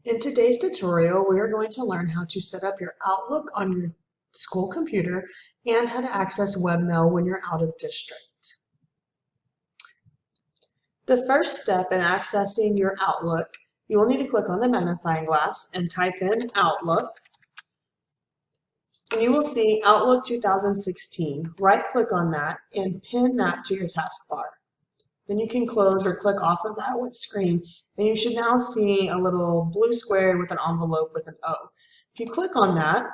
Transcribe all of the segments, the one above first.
In today's tutorial, we are going to learn how to set up your Outlook on your school computer and how to access webmail when you're out of district. The first step in accessing your Outlook, you will need to click on the magnifying glass and type in Outlook. And you will see Outlook 2016. Right-click on that and pin that to your taskbar. Then you can close or click off of that screen, and you should now see a little blue square with an envelope with an O. If you click on that,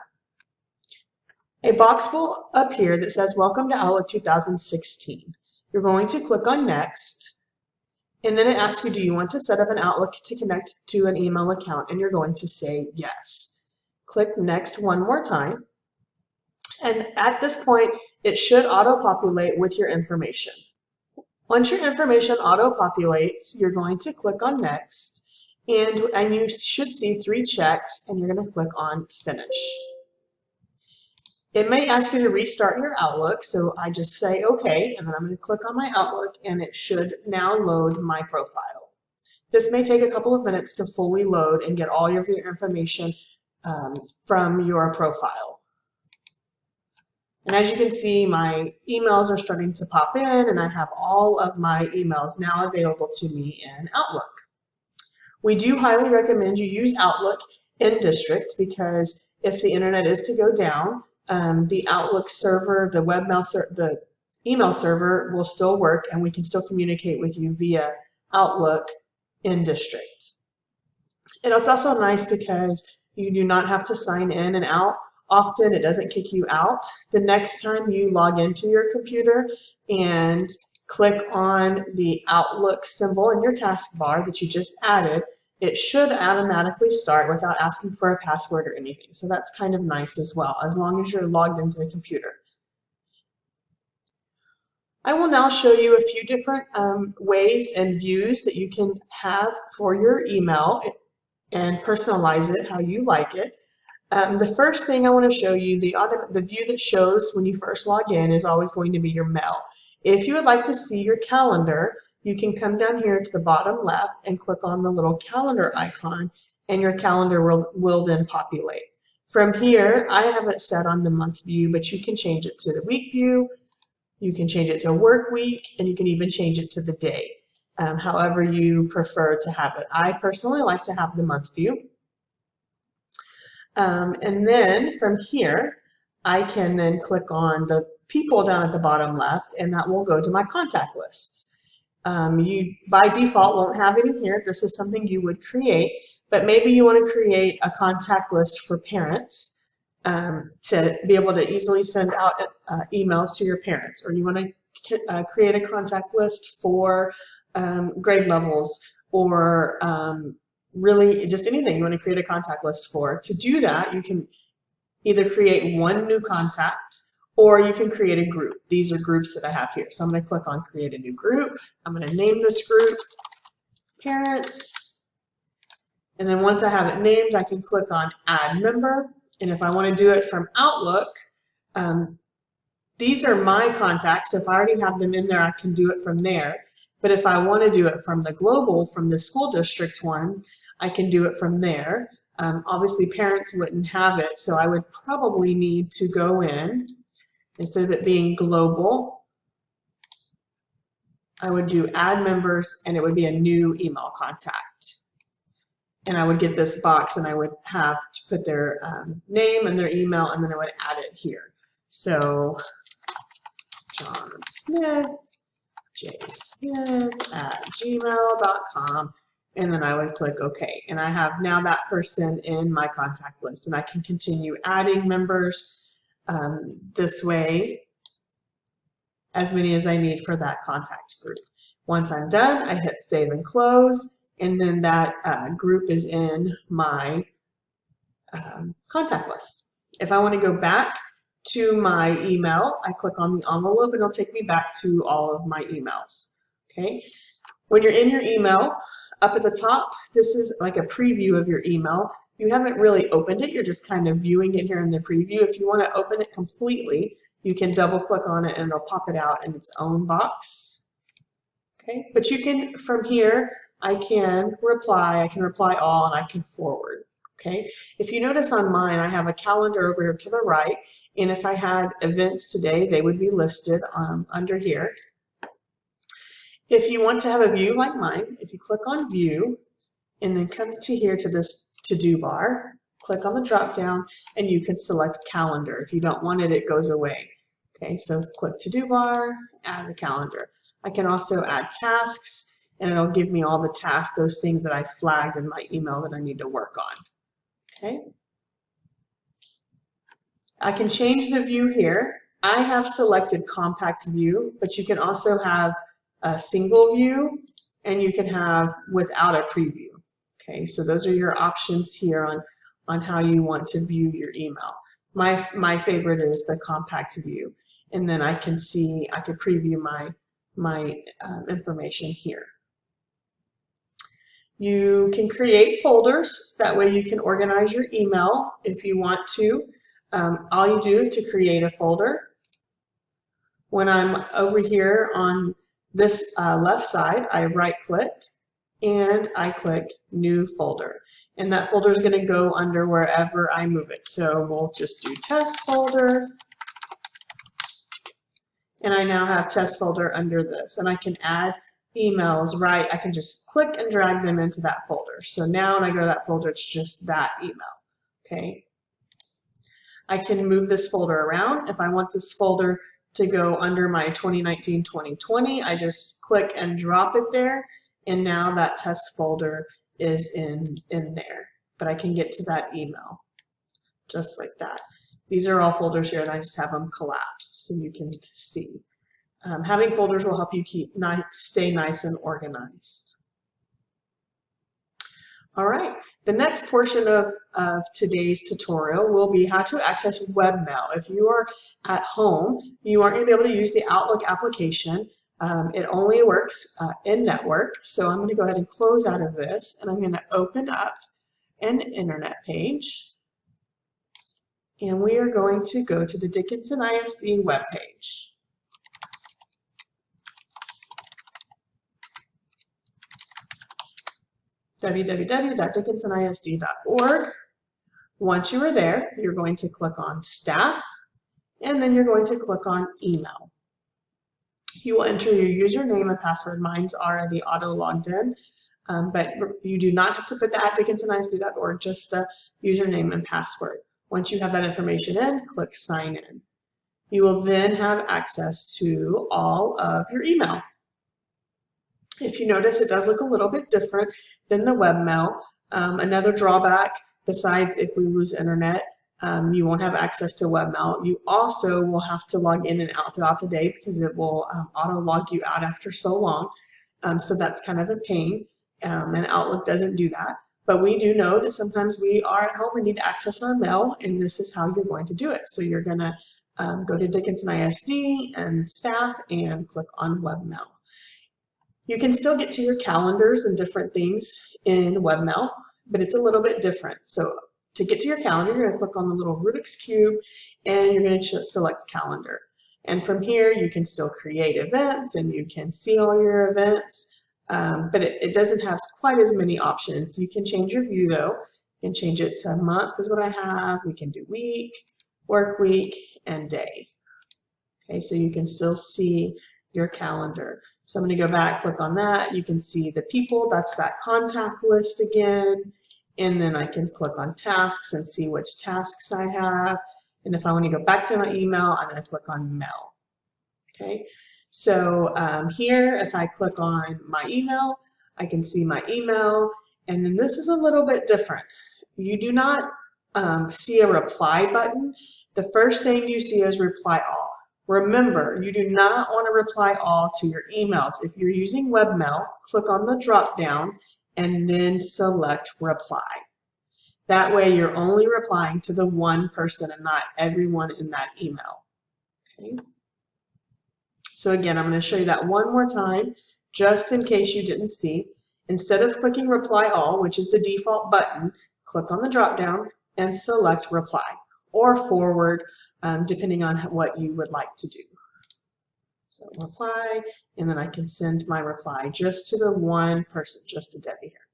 a box will appear that says Welcome to Outlook 2016. You're going to click on Next, and then it asks you, do you want to set up an Outlook to connect to an email account? And you're going to say yes. Click Next one more time, and at this point, it should auto-populate with your information. Once your information auto-populates, you're going to click on Next, and you should see 3 checks, and you're going to click on Finish. It may ask you to restart your Outlook, so I just say OK, and then I'm going to click on my Outlook, and it should now load my profile. This may take a couple of minutes to fully load and get all of your information from your profile. And as you can see, my emails are starting to pop in, and I have all of my emails now available to me in Outlook. We do highly recommend you use Outlook in district, because if the internet is to go down, the Outlook server, the email server will still work, and we can still communicate with you via Outlook in district. And it's also nice because you do not have to sign in and out. Often it doesn't kick you out. The next time you log into your computer and click on the Outlook symbol in your taskbar that you just added, it should automatically start without asking for a password or anything. So that's kind of nice as well, as long as you're logged into the computer. I will now show you a few different ways and views that you can have for your email and personalize it how you like it. The first thing I want to show you, the view that shows when you first log in, is always going to be your mail. If you would like to see your calendar, you can come down here to the bottom left and click on the little calendar icon, and your calendar will then populate. From here, I have it set on the month view, but you can change it to the week view, you can change it to work week, and you can even change it to the day, however you prefer to have it. I personally like to have the month view. And then from here, I can then click on the people down at the bottom left, and that will go to my contact lists. You, by default, won't have any here. This is something you would create, but maybe you want to create a contact list for parents to be able to easily send out emails to your parents, or you want to create a contact list for grade levels, or really just anything you want to create a contact list for. To do that, you can either create one new contact, or you can create a group. These are groups that I have here. So I'm going to click on create a new group. I'm going to name this group parents. And then once I have it named, I can click on add member. And if I want to do it from Outlook, these are my contacts. So if I already have them in there, I can do it from there. But if I want to do it from the global, from the school district one, I can do it from there. Obviously, parents wouldn't have it, so I would probably need to go in. Instead of it being global, I would do add members, and it would be a new email contact. And I would get this box, and I would have to put their name and their email, and then I would add it here. So, John Smith, jsmith@gmail.com, and then I would click OK. And I have now that person in my contact list, and I can continue adding members this way, as many as I need for that contact group. Once I'm done, I hit save and close, and then that group is in my contact list. If I want to go back to my email, I click on the envelope, and it'll take me back to all of my emails. Okay. When you're in your email, up at the top, this is like a preview of your email. You haven't really opened it, you're just kind of viewing it here in the preview. If you want to open it completely, you can double click on it and it'll pop it out in its own box. Okay, but you can, from here, I can reply all, and I can forward. Okay, if you notice on mine, I have a calendar over here to the right, and if I had events today, they would be listed under here. If you want to have a view like mine, if you click on view and then come to here to this to-do bar, click on the drop down, and you can select calendar. If you don't want it, it goes away. Okay, so click to-do bar, add the calendar. I can also add tasks, and it'll give me all the tasks, those things that I flagged in my email that I need to work on. Okay. I can change the view here. I have selected compact view, but you can also have a single view, and you can have without a preview. Okay, so those are your options here on how you want to view your email. My favorite is the compact view, and then I can preview my information here. You can create folders. That way you can organize your email if you want to. All you do to create a folder, when I'm over here on this left side, I right click and I click new folder. And that folder is going to go under wherever I move it. So we'll just do test folder. And I now have test folder under this. And I can add emails, right? I can just click and drag them into that folder. So now when I go to that folder, it's just that email. Okay. I can move this folder around. If I want this folder to go under my 2019-2020, I just click and drop it there. And now that test folder is in there. But I can get to that email just like that. These are all folders here, and I just have them collapsed so you can see. Having folders will help you stay nice and organized. All right, the next portion of today's tutorial will be how to access webmail. If you are at home, you aren't going to be able to use the Outlook application. It only works in network. So I'm going to go ahead and close out of this, and I'm going to open up an internet page. And we are going to go to the Dickinson ISD webpage. www.dickinsonisd.org. Once you are there, you're going to click on Staff, and then you're going to click on Email. You will enter your username and password. Mine's already auto-logged in, but you do not have to put the @dickinsonisd.org, just the username and password. Once you have that information in, click Sign In. You will then have access to all of your email. If you notice, it does look a little bit different than the webmail. Another drawback, besides if we lose internet, you won't have access to webmail. You also will have to log in and out throughout the day because it will auto-log you out after so long. So that's kind of a pain, and Outlook doesn't do that. But we do know that sometimes we are at home and need to access our mail, and this is how you're going to do it. So you're going to go to Dickinson ISD and Staff and click on Webmail. You can still get to your calendars and different things in webmail, but it's a little bit different. So to get to your calendar, you're going to click on the little Rubik's Cube, and you're going to select calendar. And from here, you can still create events, and you can see all your events, but it doesn't have quite as many options. You can change your view, though. You can change it to month is what I have. We can do week, work week, and day. Okay, so you can still see your calendar. So I'm going to go back, click on that. You can see the people, that's that contact list again. And then I can click on tasks and see which tasks I have. And if I want to go back to my email, I'm going to click on mail. Okay, so here, if I click on my email, I can see my email. And then this is a little bit different. You do not see a reply button. The first thing you see is reply all. Remember, you do not want to reply all to your emails. If you're using webmail, click on the drop down and then select reply. That way you're only replying to the one person and not everyone in that email. Okay. So again, I'm going to show you that one more time, just in case you didn't see. Instead of clicking reply all, which is the default button, click on the drop down and select reply or forward, depending on what you would like to do. So reply, and then I can send my reply just to the one person, just to Debbie here.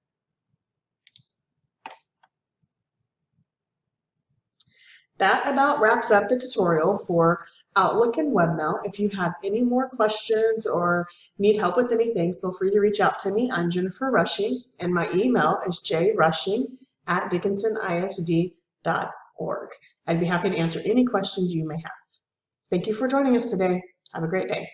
That about wraps up the tutorial for Outlook and Webmail. If you have any more questions or need help with anything, feel free to reach out to me. I'm Jennifer Rushing, and my email is jrushing@dickinsonisd.org. I'd be happy to answer any questions you may have. Thank you for joining us today. Have a great day.